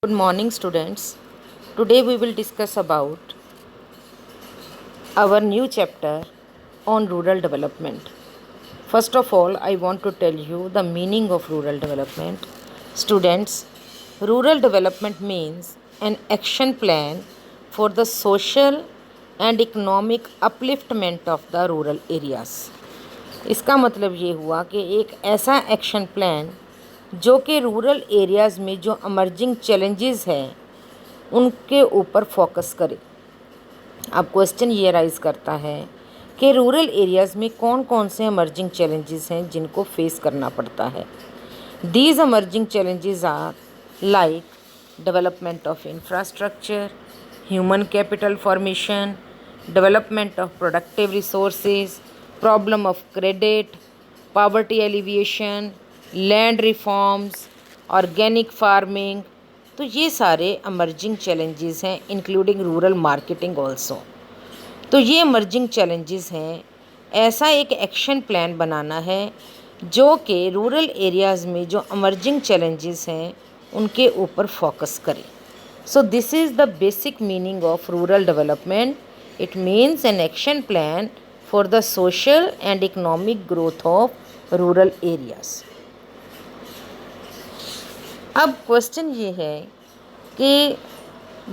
Good morning, students. Today we will discuss about our new chapter on rural development. First of all, I want to tell you the meaning of rural development. Students, rural development means an action plan for the social and economic upliftment of the rural areas. इसका मतलब ये हुआ कि एक ऐसा action plan जो कि rural areas में जो अमर्जिंग चैलेंजेस हैं उनके ऊपर फोकस करे। अब क्वेश्चन ये राइज़ करता है कि रूरल एरियाज़ में कौन कौन से अमर्जिंग चैलेंजेस हैं जिनको फेस करना पड़ता है। These emerging challenges are like development of infrastructure, human capital formation, development of productive resources, problem of credit, poverty alleviation, land reforms, organic farming. तो ये सारे अमर्जिंग चैलेंजेस हैं, इंक्लूडिंग रूरल मार्केटिंग ऑल्सो। तो ये emerging challenges हैं, ऐसा एक action plan बनाना है जो कि रूरल एरियाज़ में जो अमर्जिंग चैलेंजेस हैं उनके ऊपर फोकस करे। So this is the basic meaning of rural development. It means an action plan for the social and economic growth of rural areas. अब क्वेश्चन ये है कि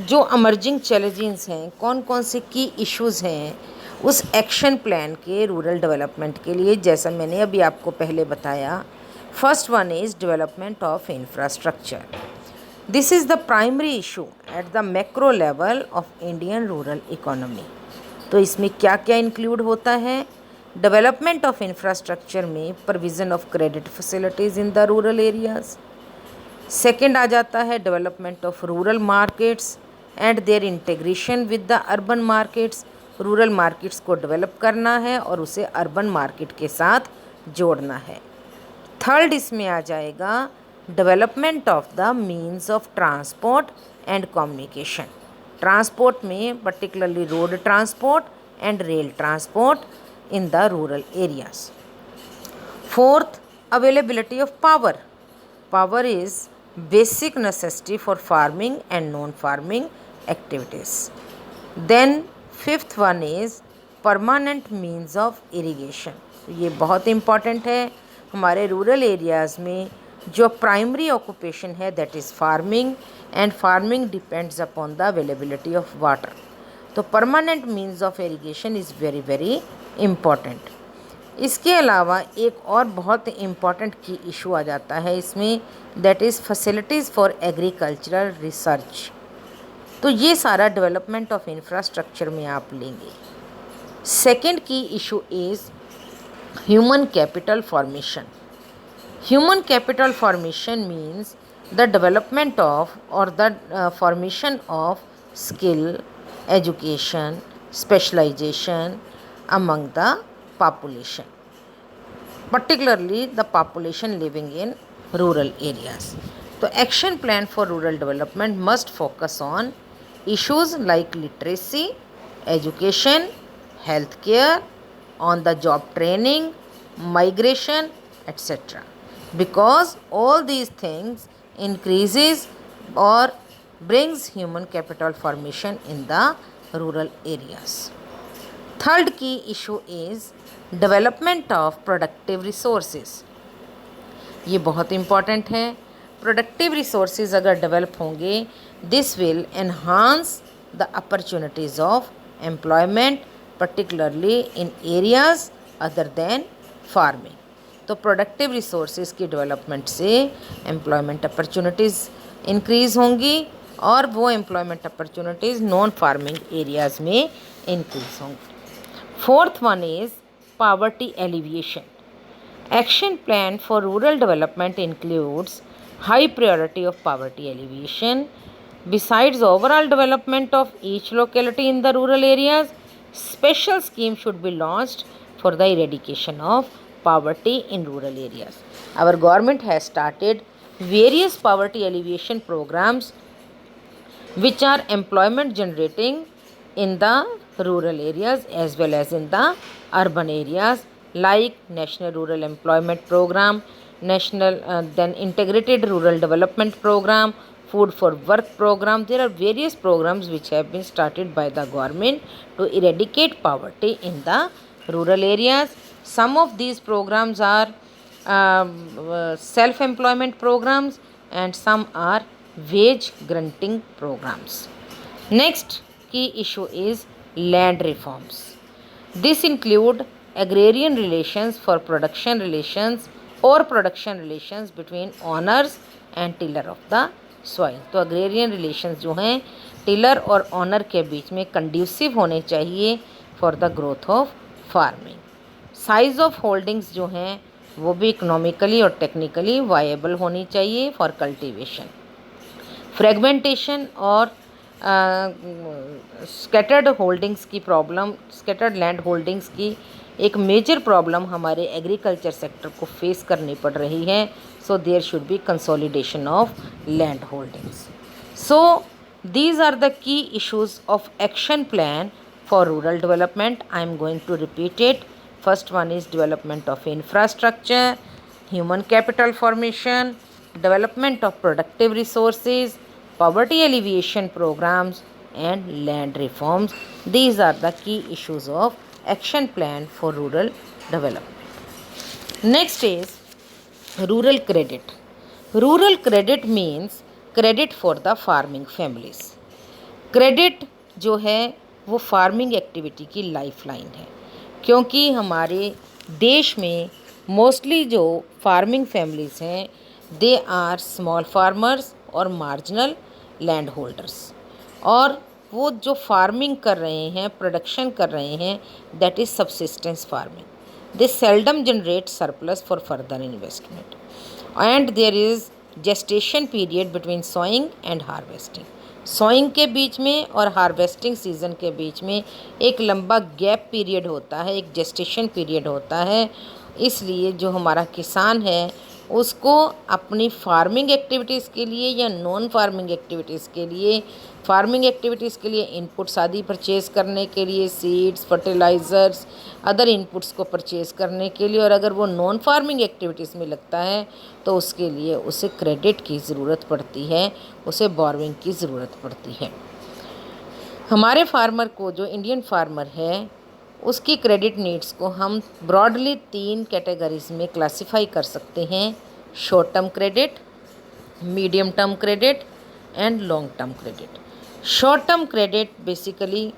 जो अमर्जिंग चैलेंजेस हैं, कौन कौन से की इश्यूज़ हैं उस एक्शन प्लान के रूरल डेवलपमेंट के लिए, जैसा मैंने अभी आपको पहले बताया. First one is development of infrastructure. This is the primary issue at the macro level of Indian rural economy. तो इसमें क्या क्या इंक्लूड होता है? डेवलपमेंट ऑफ इंफ्रास्ट्रक्चर में provision of credit facilities in the rural areas. Second आ जाता है development of rural markets and their integration with the urban markets. Rural markets को डेवलप करना है और उसे अर्बन मार्केट के साथ जोड़ना है. थर्ड इसमें आ जाएगा development of the means of transport and communication. Transport में particularly road transport and rail transport in the rural areas. Fourth, availability of power. Power is basic necessity for farming and non-farming activities. Then fifth one is permanent means of irrigation. ये बहुत important है. हमारे rural areas में जो primary occupation है that is farming, and farming depends upon the availability of water. तो permanent means of irrigation is very very important. इसके अलावा एक और बहुत इम्पॉर्टेंट की इशू आ जाता है इसमें, that is facilities for agricultural research. तो ये सारा डेवलपमेंट ऑफ इंफ्रास्ट्रक्चर में आप लेंगे. Second key issue is human capital formation. Human capital formation means the development of और the formation of skill, education, specialisation among the population, particularly the population living in rural areas. So action plan for rural development must focus on issues like literacy, education, healthcare, on the job training, migration, etc. Because all these things increases or brings human capital formation in the rural areas. Third key issue is development of productive resources. ये बहुत important है. Productive resources अगर develop होंगे, this will enhance the opportunities of employment, particularly in areas other than farming. तो productive resources की development से employment opportunities increase होंगी और वो employment opportunities non farming areas में इंक्रीज़ होंगी. Fourth one is poverty alleviation. Action plan for rural development includes high priority of poverty alleviation. Besides overall development of each locality in the rural areas, special scheme should be launched for the eradication of poverty in rural areas. Our government has started various poverty alleviation programs which are employment generating in the rural areas as well as in the urban areas, like National Rural Employment Program, National then Integrated Rural Development Program food for work program. There are various programs which have been started by the government to eradicate poverty in the rural areas. Some of these programs are self-employment programs and some are wage granting programs. Next key issue is land reforms. This include agrarian relations for production relations और production relations between honours and tiller of the soil. तो agrarian relations जो हैं tiller और honour के बीच में conducive होने चाहिए for the growth of farming. Size of holdings जो हैं वो भी इकोनॉमिकली और टेक्निकली वायेबल होनी चाहिए फॉर कल्टीवेशन। फ्रेगमेंटेशन और स्कैटर्ड होल्डिंग्स की प्रॉब्लम, स्कैटर्ड लैंड होल्डिंग्स की एक मेजर प्रॉब्लम हमारे एग्रीकल्चर सेक्टर को फेस करनी पड़ रही है। So there should be consolidation of land holdings. So these are the key issues of action plan for rural development. I am going to repeat it. First one is development of infrastructure, human capital formation, development of productive resources, poverty alleviation programs and land reforms. These are the key issues of action plan for rural development. Next is rural credit. Rural credit means credit for the farming families. Credit जो है वो farming activity की lifeline है, क्योंकि हमारे देश में mostly जो फार्मिंग फैमिलीज़ हैं दे आर स्मॉल फार्मर्स और मार्जिनल लैंड होल्डर्स, और वो जो फार्मिंग कर रहे हैं, प्रोडक्शन कर रहे हैं, that is subsistence farming. They seldom generate surplus for further investment and there is gestation period between sowing and harvesting. Sowing के बीच में और हार्वेस्टिंग सीज़न के बीच में एक लंबा गैप पीरियड होता है, एक जेस्टेशन पीरियड होता है. इसलिए जो हमारा किसान है उसको अपनी फार्मिंग एक्टिविटीज़ के लिए या नॉन फार्मिंग एक्टिविटीज़ के लिए, फार्मिंग एक्टिविटीज़ के लिए इनपुट्स आदि परचेज़ करने के लिए, सीड्स, फर्टिलाइज़र्स, अदर इनपुट्स को परचेज़ करने के लिए, और अगर वो नॉन फार्मिंग एक्टिविटीज़ में लगता है तो उसके लिए उसे क्रेडिट की ज़रूरत पड़ती है, उसे बोरोइंग की ज़रूरत पड़ती है. हमारे फार्मर को, जो इंडियन फार्मर है, उसकी क्रेडिट नीड्स को हम ब्रॉडली 3 कैटेगरीज में क्लासिफाई कर सकते हैं: short term credit, medium term credit and long term credit. Short term credit basically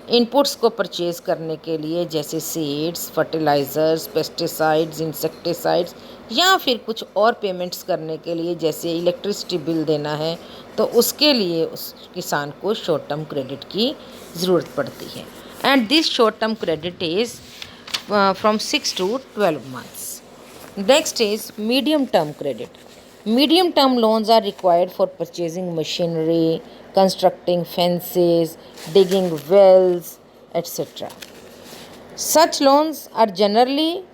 inputs को परचेज़ करने के लिए, जैसे सीड्स, फर्टिलाइज़र्स, पेस्टिसाइड्स, इंसेक्टिसाइड्स, या फिर कुछ और पेमेंट्स करने के लिए, जैसे इलेक्ट्रिसिटी बिल देना है, तो उसके लिए उस किसान को शॉर्ट टर्म क्रेडिट की ज़रूरत पड़ती है. And this short term credit is from 6 to 12 months. Next is medium term credit. Medium term loans are required for purchasing machinery, constructing fences, digging wells, etc. Such loans are generally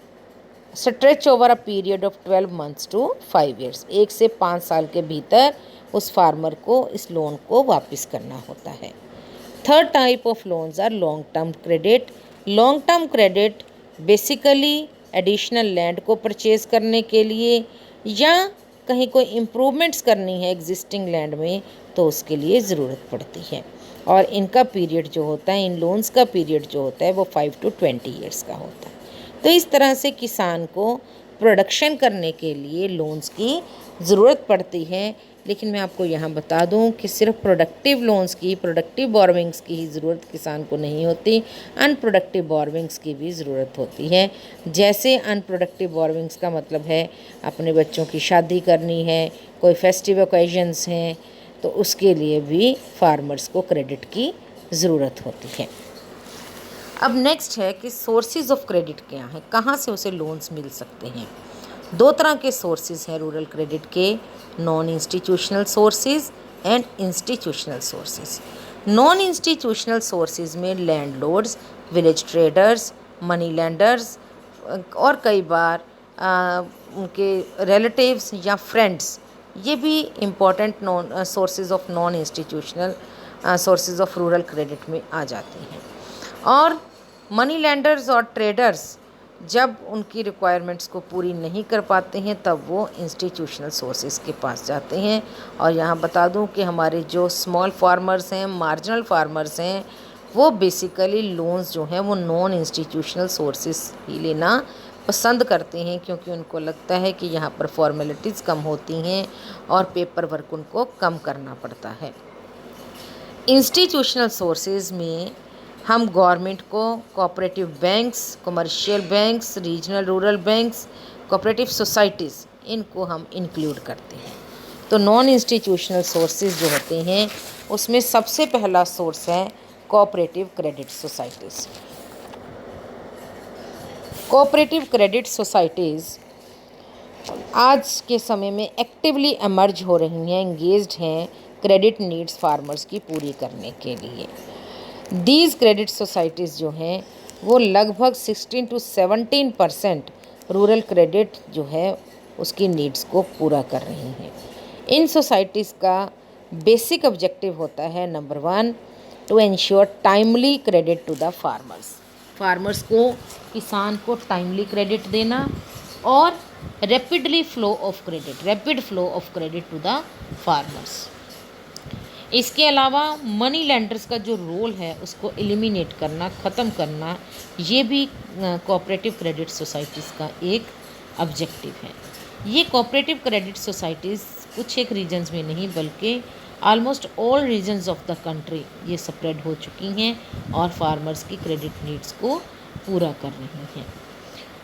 stretch over a period of 12 months to 5 years. 1 से 5 साल के भीतर उस farmer को इस loan को वापस करना होता है. Third type of loans are long term credit. Long term credit basically additional land को परचेज़ करने के लिए, या कहीं कोई इम्प्रूवमेंट्स करनी है एग्जिस्टिंग लैंड में, तो उसके लिए ज़रूरत पड़ती है. और इनका पीरियड जो होता है, इन लोन्स का पीरियड जो होता है वो 5 to 20 ईयर्स का होता है. तो इस तरह से किसान को प्रोडक्शन करने के लिए लोन्स की ज़रूरत पड़ती है. लेकिन मैं आपको यहाँ बता दूँ कि सिर्फ प्रोडक्टिव लोन्स की, प्रोडक्टिव बोरोइंग्स की ही ज़रूरत किसान को नहीं होती, अनप्रोडक्टिव बोरोइंग्स की भी ज़रूरत होती है. जैसे अनप्रोडक्टिव बोरोइंग्स का मतलब है अपने बच्चों की शादी करनी है, कोई फेस्टिव ओकेजन्स हैं, तो उसके लिए भी फार्मर्स को क्रेडिट की ज़रूरत होती है. अब नेक्स्ट है कि सोर्सेज ऑफ क्रेडिट क्या हैं, कहाँ से उसे लोन्स मिल सकते हैं. 2 तरह के सोर्सेज हैं रूरल क्रेडिट के: non institutional sources and institutional sources. Non institutional sources में landlords, village traders, money lenders और कई बार उनके रिलेटिव्स या फ्रेंड्स, ये भी important non sources of non institutional sources of rural credit में आ जाते हैं. और मनी लेंडर्स और ट्रेडर्स जब उनकी रिक्वायरमेंट्स को पूरी नहीं कर पाते हैं तब वो इंस्टीट्यूशनल सोर्सेज के पास जाते हैं। और यहाँ बता दूँ कि हमारे जो स्मॉल फार्मर्स हैं, मार्जिनल फार्मर्स हैं, वो बेसिकली लोन्स जो हैं वो नॉन इंस्टीट्यूशनल सोर्सेज ही लेना पसंद करते हैं, क्योंकि उनको लगता है कि यहाँ पर फॉर्मेलिटीज़ कम होती हैं और पेपर वर्क उनको कम करना पड़ता है। इंस्टीट्यूशनल सोर्सेज में हम गवर्नमेंट को cooperative banks, commercial banks, regional rural banks, cooperative societies, इनको हम इंक्लूड करते हैं। तो नॉन इंस्टीट्यूशनल सोर्सेज जो होते हैं उसमें सबसे पहला सोर्स है cooperative credit societies. Cooperative credit societies आज के समय में एक्टिवली एमर्ज हो रही हैं, एंगेज्ड हैं क्रेडिट नीड्स फार्मर्स की पूरी करने के लिए। दीज क्रेडिट सोसाइटीज़ जो हैं वो लगभग 16 to 17% रूरल क्रेडिट जो है उसकी नीड्स को पूरा कर रही हैं। इन सोसाइटीज़ का बेसिक ऑब्जेक्टिव होता है, number 1, to ensure timely credit to the farmers को, किसान को टाइमली क्रेडिट देना और rapid flow of credit to the farmers. इसके अलावा मनी लेंडर्स का जो रोल है उसको एलिमिनेट करना, ख़त्म करना, ये भी कोऑपरेटिव क्रेडिट सोसाइटीज़ का एक ऑब्जेक्टिव है। ये कोऑपरेटिव क्रेडिट सोसाइटीज़ कुछ एक रीजन्स में नहीं बल्कि almost all regions of the country ये स्प्रेड हो चुकी हैं और फार्मर्स की क्रेडिट नीड्स को पूरा कर रही हैं।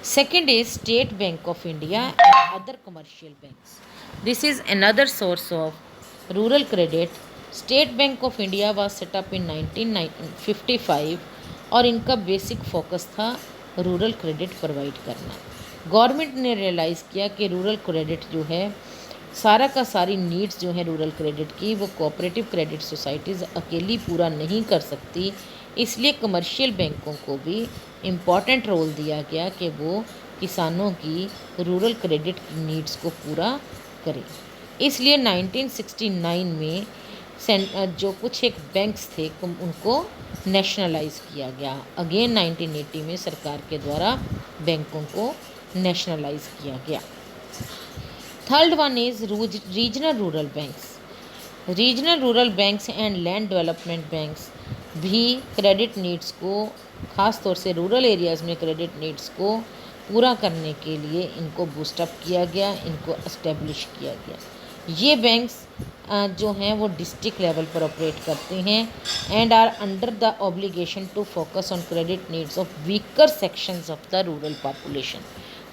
Second is state bank of India and other commercial banks. This is another source of rural credit. State bank of India was set up in 1955 और इनका बेसिक फोकस था रूरल क्रेडिट प्रोवाइड करना। Government ने realise किया कि rural credit जो है सारा का सारी नीड्स जो है रूरल क्रेडिट की वो कोऑपरेटिव क्रेडिट सोसाइटीज़ अकेली पूरा नहीं कर सकती, इसलिए कमर्शियल बैंकों को भी इम्पॉर्टेंट रोल दिया गया कि वो किसानों की रूरल क्रेडिट की नीड्स को पूरा करें। इसलिए 1969 में जो कुछ एक बैंक्स थे उनको नेशनलाइज किया गया। अगेन 1980 में सरकार के द्वारा बैंकों को नेशनलाइज किया गया। Third one is regional rural banks. Regional rural banks and land development banks भी क्रेडिट नीड्स को, ख़ास तौर से रूरल एरियाज़ में क्रेडिट नीड्स को पूरा करने के लिए इनको बूस्टअप किया गया, इनको इस्टेब्लिश किया गया। ये बैंक्स जो हैं वो डिस्ट्रिक्ट लेवल पर ऑपरेट करते हैं and are under the obligation to focus on credit needs of weaker sections of the rural population.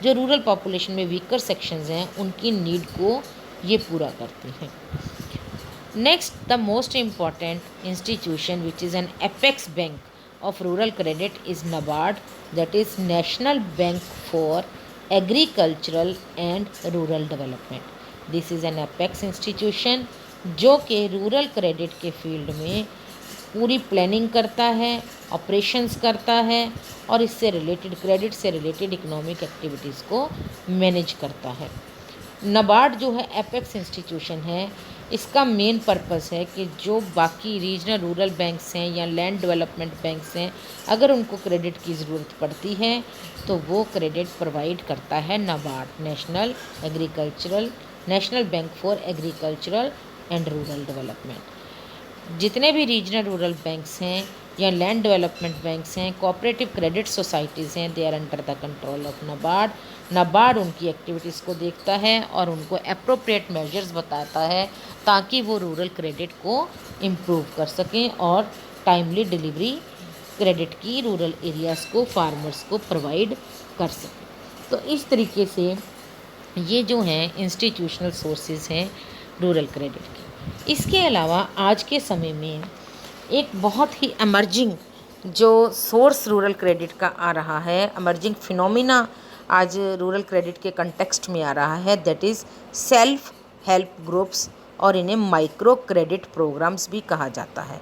जो रूरल पॉपुलेशन में वीकर सेक्शंस हैं उनकी नीड को ये पूरा करते हैं। Next, the most important institution which is an apex bank of rural credit is NABARD, that is National Bank for Agricultural and Rural Development. This is an apex institution जो कि rural credit के field में पूरी planning करता है, operations करता है और इससे रिलेटेड क्रेडिट से रिलेटेड इकोनॉमिक एक्टिविटीज़ को मैनेज करता है। NABARD जो है एपेक्स इंस्टीट्यूशन है, इसका मेन पर्पस है कि जो बाकी रीजनल रूरल बैंक्स हैं या लैंड डेवलपमेंट बैंक्स हैं, अगर उनको क्रेडिट की ज़रूरत पड़ती है तो वो क्रेडिट प्रोवाइड करता है NABARD, national bank for agricultural and rural development. जितने भी रीजनल रूरल बैंक्स हैं या लैंड डेवलपमेंट बैंक्स हैं, कोऑपरेटिव क्रेडिट सोसाइटीज़ हैं, they are under the control of NABARD। NABARD उनकी एक्टिविटीज़ को देखता है और उनको अप्रोप्रिएट मेजर्स बताता है ताकि वो रूरल क्रेडिट को इम्प्रूव कर सकें और टाइमली डिलीवरी क्रेडिट की रूरल एरियाज़ को, फार्मर्स को प्रोवाइड कर सकें। तो इस तरीके से ये जो हैं इंस्टीट्यूशनल सोर्सेज हैं रूरल क्रेडिट की। इसके अलावा आज के समय में एक बहुत ही एमर्जिंग जो सोर्स रूरल क्रेडिट का आ रहा है, एमर्जिंग फिनोमिना आज रूरल क्रेडिट के कंटेक्स्ट में आ रहा है, that is self help groups, और इन्हें माइक्रो क्रेडिट प्रोग्राम्स भी कहा जाता है।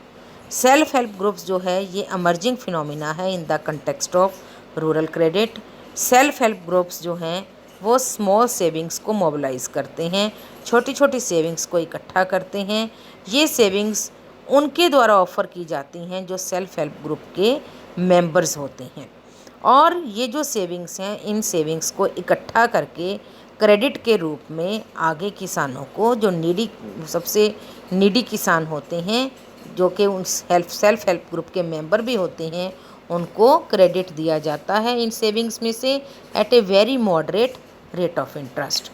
सेल्फ हेल्प ग्रुप्स जो है ये एमर्जिंग फिनोमिना है in the context of rural credit. Self help groups जो हैं वो स्मॉल सेविंग्स को मोबिलाइज़ करते हैं, छोटी छोटी सेविंग्स को इकट्ठा करते हैं। ये सेविंग्स उनके द्वारा ऑफ़र की जाती हैं जो सेल्फ हेल्प ग्रुप के मेंबर्स होते हैं और ये जो सेविंग्स हैं, इन सेविंग्स को इकट्ठा करके क्रेडिट के रूप में आगे किसानों को, जो सबसे नीडी किसान होते हैं, जो कि उन सेल्फ हेल्प ग्रुप के मेंबर भी होते हैं, उनको क्रेडिट दिया जाता है इन सेविंग्स में से at a very moderate rate of interest.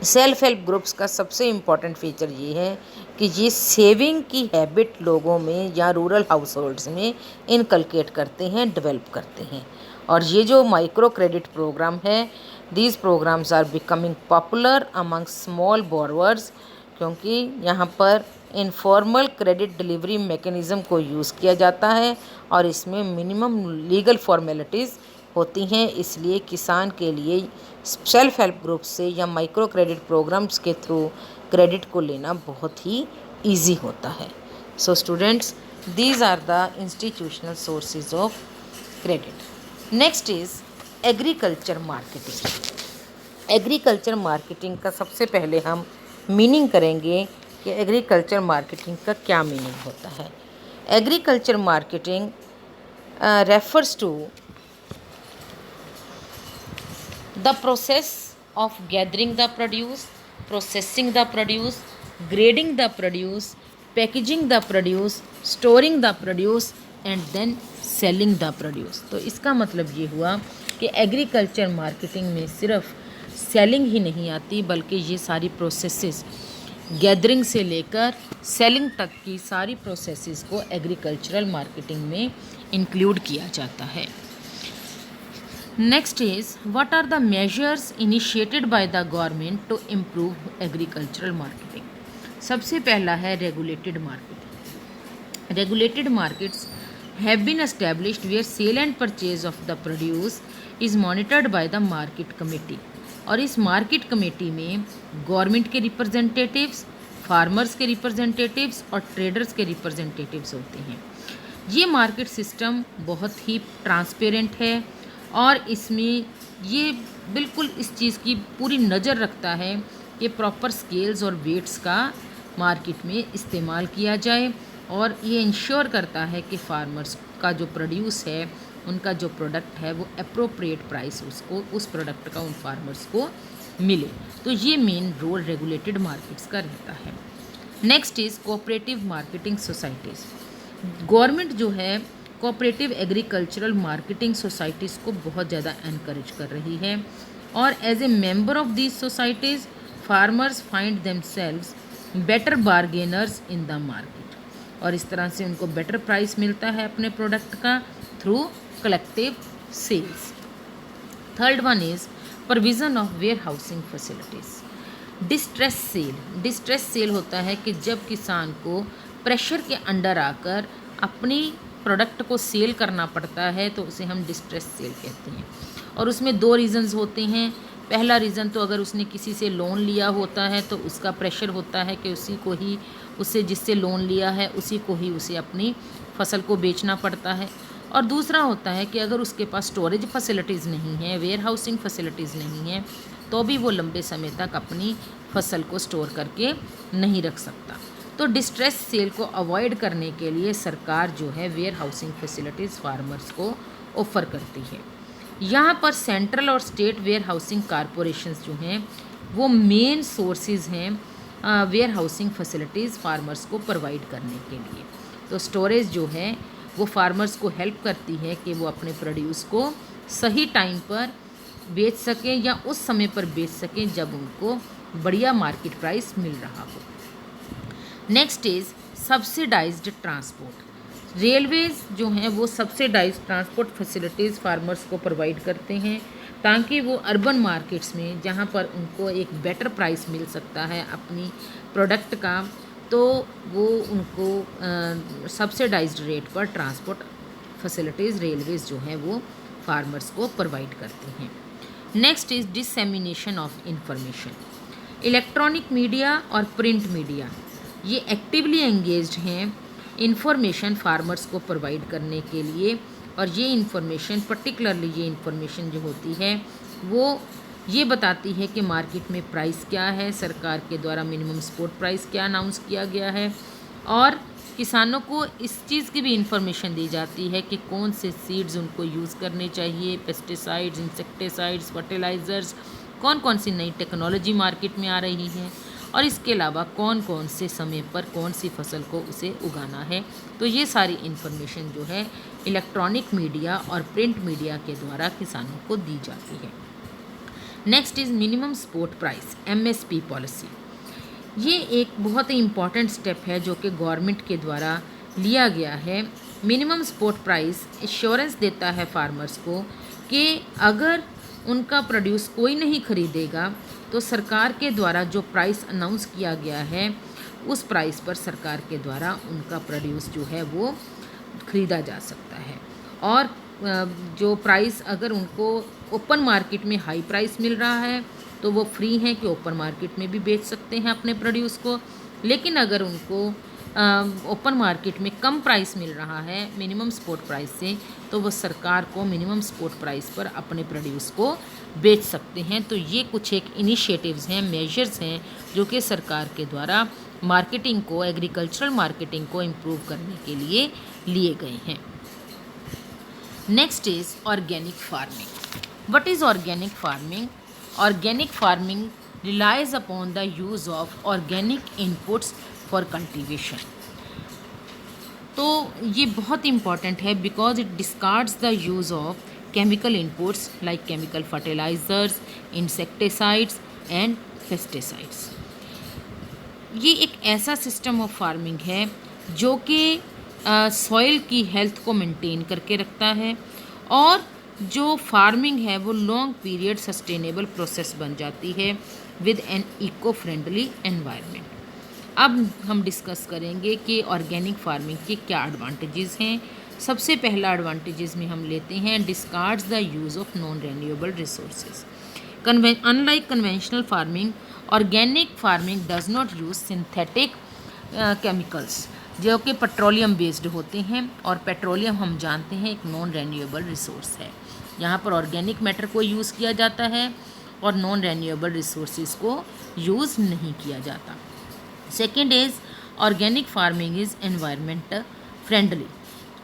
Self help groups का सबसे इम्पॉर्टेंट फीचर ये है कि ये सेविंग की हैबिट लोगों में या रूरल हाउस होल्ड्स में इनकलकेट करते हैं, डेवलप करते हैं। और ये जो माइक्रो क्रेडिट प्रोग्राम है, these programmes are becoming popular among small borrowers, क्योंकि यहाँ पर इनफॉर्मल क्रेडिट डिलीवरी मैकेनिज़्म को यूज़ किया जाता है और इसमें मिनिमम लीगल फॉर्मेलिटीज़ होती हैं। इसलिए किसान के लिए सेल्फ हेल्प ग्रुप से या माइक्रो क्रेडिट प्रोग्राम्स के थ्रू क्रेडिट को लेना बहुत ही ईजी होता है। So students, these are the institutional sources of credit. Next is agriculture marketing. Agriculture marketing का सबसे पहले हम मीनिंग करेंगे कि एग्रीकल्चर मार्केटिंग का क्या मीनिंग होता है। Agriculture marketing refers to the process of gathering the produce, processing the produce, grading the produce, packaging the produce, storing the produce and then selling the produce। तो इसका मतलब ये हुआ कि एग्रीकल्चर मार्केटिंग में सिर्फ सेलिंग ही नहीं आती, बल्कि ये सारी प्रोसेसेस, गैदरिंग से लेकर सेलिंग तक की सारी प्रोसेसेस को एग्रीकल्चरल मार्केटिंग में इंक्लूड किया जाता है। Next is, what are the measures initiated by the government to improve agricultural marketing? सबसे पहला है regulated marketing। Regulated markets have been established where sale and purchase of the produce is monitored by the market committee। और इस market committee में government के representatives, farmers के representatives और traders के रिप्रेजेंटेटिव्स होते हैं। ये मार्केट सिस्टम बहुत ही ट्रांसपेरेंट है और इसमें ये बिल्कुल इस चीज़ की पूरी नज़र रखता है कि प्रॉपर स्केल्स और वेट्स का मार्केट में इस्तेमाल किया जाए, और ये इंश्योर करता है कि फार्मर्स का जो प्रोड्यूस है, उनका जो प्रोडक्ट है, वो अप्रोप्रिएट प्राइस उसको, उस प्रोडक्ट का उन फार्मर्स को मिले। तो ये मेन रोल रेगुलेटेड मार्केट्स का रहता है। Next is cooperative marketing societies. Government जो है कोऑपरेटिव एग्रीकल्चरल मार्केटिंग सोसाइटीज़ को बहुत ज़्यादा एनकरेज कर रही है, और as a member of these societies farmers find themselves better bargainers in the market, और इस तरह से उनको बेटर प्राइस मिलता है अपने प्रोडक्ट का through collective sales. Third one is provision of warehousing facilities. Distress sale होता है कि जब किसान को प्रेशर के अंडर आकर अपनी प्रोडक्ट को सेल करना पड़ता है, तो उसे हम डिस्ट्रेस सेल कहते हैं। और उसमें दो रीज़न्स होते हैं। पहला रीज़न तो अगर उसने किसी से लोन लिया होता है तो उसका प्रेशर होता है कि उसी को ही, उससे जिससे लोन लिया है उसी को ही उसे अपनी फसल को बेचना पड़ता है। और दूसरा होता है कि अगर उसके पास स्टोरेज फैसिलिटीज़ नहीं है, वेयर हाउसिंग फैसिलिटीज़ नहीं है, तो भी वो लंबे समय तक अपनी फसल को स्टोर करके नहीं रख सकता। तो डिस्ट्रेस सेल को अवॉइड करने के लिए सरकार जो है वेयर हाउसिंग फैसिलिटीज़ फार्मर्स को ऑफ़र करती है। यहाँ पर सेंट्रल और स्टेट वेयर हाउसिंग कॉरपोरेशंस जो हैं वो मेन सोर्सेज हैं वेयर हाउसिंग फैसिलिटीज़ फार्मर्स को प्रोवाइड करने के लिए। तो स्टोरेज जो है वो फार्मर्स को हेल्प करती है कि वो अपने प्रोड्यूस को सही टाइम पर बेच सकें या उस समय पर बेच सकें जब उनको बढ़िया मार्केट प्राइस मिल रहा हो। Next is subsidised transport. Railways जो हैं वो सब्सिडाइज्ड ट्रांसपोर्ट फैसिलिटीज़ फार्मर्स को प्रोवाइड करते हैं, ताकि वो अर्बन मार्केट्स में जहाँ पर उनको एक बेटर प्राइस मिल सकता है अपनी प्रोडक्ट का, तो वो उनको सब्सिडाइज्ड रेट पर ट्रांसपोर्ट फैसिलिटीज़ रेलवेज़ जो हैं वो फार्मर्स को प्रोवाइड करते हैं। Next is dissemination of information. Electronic media और प्रिंट मीडिया ये एक्टिवली एंगेज्ड हैं इंफॉर्मेशन फार्मर्स को प्रोवाइड करने के लिए, और ये इंफॉर्मेशन पर्टिकुलरली ये इंफॉर्मेशन जो होती है वो ये बताती है कि मार्केट में प्राइस क्या है, सरकार के द्वारा मिनिमम सपोर्ट प्राइस क्या अनाउंस किया गया है, और किसानों को इस चीज़ की भी इंफॉर्मेशन दी जाती है कि कौन से सीड्स उनको यूज़ करने चाहिए, पेस्टिसाइड्स, इंसेक्टिसाइड्स, फर्टिलाइज़र्स, कौन कौन सी नई टेक्नोलॉजी मार्केट में आ रही है और इसके अलावा कौन कौन से समय पर कौन सी फसल को उसे उगाना है। तो ये सारी इन्फॉर्मेशन जो है इलेक्ट्रॉनिक मीडिया और प्रिंट मीडिया के द्वारा किसानों को दी जाती है। Next is minimum support price, MSP policy. ये एक बहुत ही इम्पॉर्टेंट स्टेप है जो कि गवर्नमेंट के द्वारा लिया गया है। मिनिमम सपोर्ट प्राइस एश्योरेंस देता है फार्मर्स को कि अगर उनका प्रोड्यूस कोई नहीं खरीदेगा तो सरकार के द्वारा जो प्राइस अनाउंस किया गया है उस प्राइस पर सरकार के द्वारा उनका प्रोड्यूस जो है वो ख़रीदा जा सकता है। और जो प्राइस अगर उनको ओपन मार्केट में हाई प्राइस मिल रहा है तो वो फ्री हैं कि ओपन मार्केट में भी बेच सकते हैं अपने प्रोड्यूस को। लेकिन अगर उनको ओपन मार्केट में कम प्राइस मिल रहा है मिनिमम सपोर्ट प्राइस से तो वो सरकार को मिनिमम सपोर्ट प्राइस पर अपने प्रोड्यूस को बेच सकते हैं। तो ये कुछ एक इनिशिएटिव्स हैं, मेजर्स हैं जो कि सरकार के द्वारा मार्केटिंग को, एग्रीकल्चरल मार्केटिंग को इम्प्रूव करने के लिए लिए गए हैं। Next is organic farming. What is organic farming? Organic farming relies upon the use of organic inputs for cultivation. तो ये बहुत इम्पॉर्टेंट है because it discards the use of chemical inputs like chemical fertilisers, insecticides and pesticides. ये एक ऐसा system of farming है जो कि सॉइल की हेल्थ को मेंटेन करके रखता है और जो फार्मिंग है वो लॉन्ग पीरियड सस्टेनेबल प्रोसेस बन जाती है with an eco friendly environment. अब हम डिस्कस करेंगे कि ऑर्गेनिक फार्मिंग के क्या एडवांटेजेस हैं। सबसे पहला एडवांटेजेस में हम लेते हैं discards the use of non renewable resources. Unlike conventional farming, organic farming does not use synthetic chemicals जो कि पेट्रोलियम बेस्ड होते हैं और पेट्रोलियम हम जानते हैं एक नॉन रेन्यूएबल रिसोर्स है। यहाँ पर ऑर्गेनिक मैटर को यूज़ किया जाता है और नॉन रेन्यूएबल रिसोर्सेज को यूज़ नहीं किया जाता। Second is organic farming is environment friendly,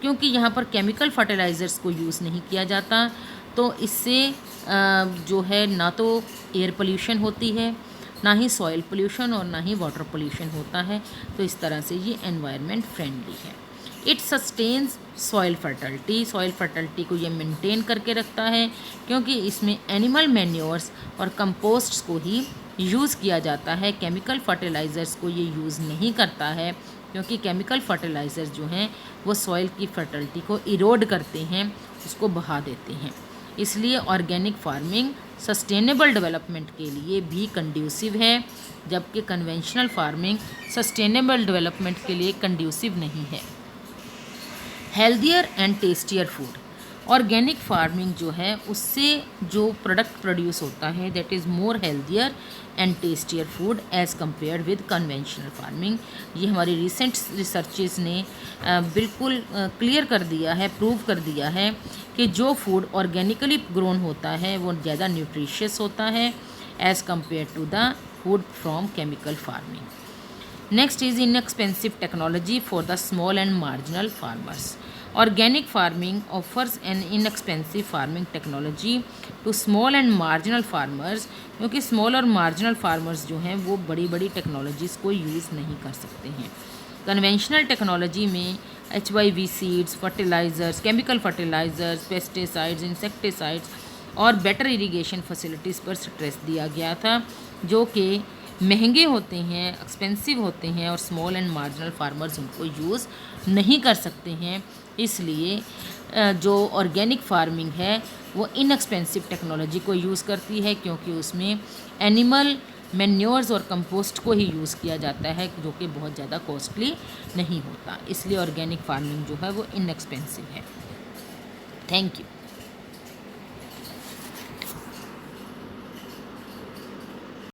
क्योंकि यहाँ पर केमिकल फर्टिलाइज़र्स को यूज़ नहीं किया जाता तो इससे जो है ना तो एयर पोल्यूशन होती है, ना ही सॉइल पोल्यूशन और ना ही वाटर पोल्यूशन होता है। तो इस तरह से ये एनवायरनमेंट फ्रेंडली है। इट सस्टेन्स सॉइल फर्टिलिटी को ये मेंटेन करके रखता है क्योंकि इसमें एनिमल मैन्योर्स और कंपोस्ट्स को ही यूज़ किया जाता है। केमिकल फर्टिलाइज़र्स को ये यूज़ नहीं करता है क्योंकि केमिकल फर्टिलाइज़र्स जो हैं वो सॉइल की फर्टिलिटी को इरोड करते हैं, उसको बहा देते हैं। इसलिए ऑर्गेनिक फार्मिंग सस्टेनेबल डेवलपमेंट के लिए भी कंड्यूसिव है, जबकि कन्वेंशनल फार्मिंग सस्टेनेबल डेवलपमेंट के लिए कंड्यूसिव नहीं है। Healthier and tastier food, organic farming जो है उससे जो प्रोडक्ट प्रोड्यूस होता है that is more healthier and tastier food as compare with conventional farming. ये हमारी रिसेंट रिसर्चेस ने बिल्कुल क्लियर कर दिया है, प्रूव कर दिया है कि जो फूड ऑर्गेनिकली ग्रोन होता है वो ज़्यादा न्यूट्रिशियस होता है as compare to the food from chemical farming. Next is inexpensive technology for the small and marginal farmers. Organic farming offers an inexpensive farming technology to small and marginal farmers, क्योंकि small और marginal farmers जो हैं वो बड़ी बड़ी technologies को use नहीं कर सकते हैं। कन्वेंशनल टेक्नोलॉजी में HYV seeds, fertilisers, chemical fertilisers, pesticides, insecticides और बेटर इरिगेशन फैसिलिटीज़ पर स्ट्रेस दिया गया था जो कि महंगे होते हैं, एक्सपेंसिव होते हैं और स्मॉल एंड मार्जिनल फार्मर्स उनको यूज़ नहीं कर सकते हैं। इसलिए जो ऑर्गेनिक फार्मिंग है वो इनएक्सपेंसिव टेक्नोलॉजी को यूज़ करती है क्योंकि उसमें एनिमल मैन्योर्स और कंपोस्ट को ही यूज़ किया जाता है जो कि बहुत ज़्यादा कॉस्टली नहीं होता। इसलिए ऑर्गेनिक फार्मिंग जो है वो इनएक्सपेंसिव है। Thank you.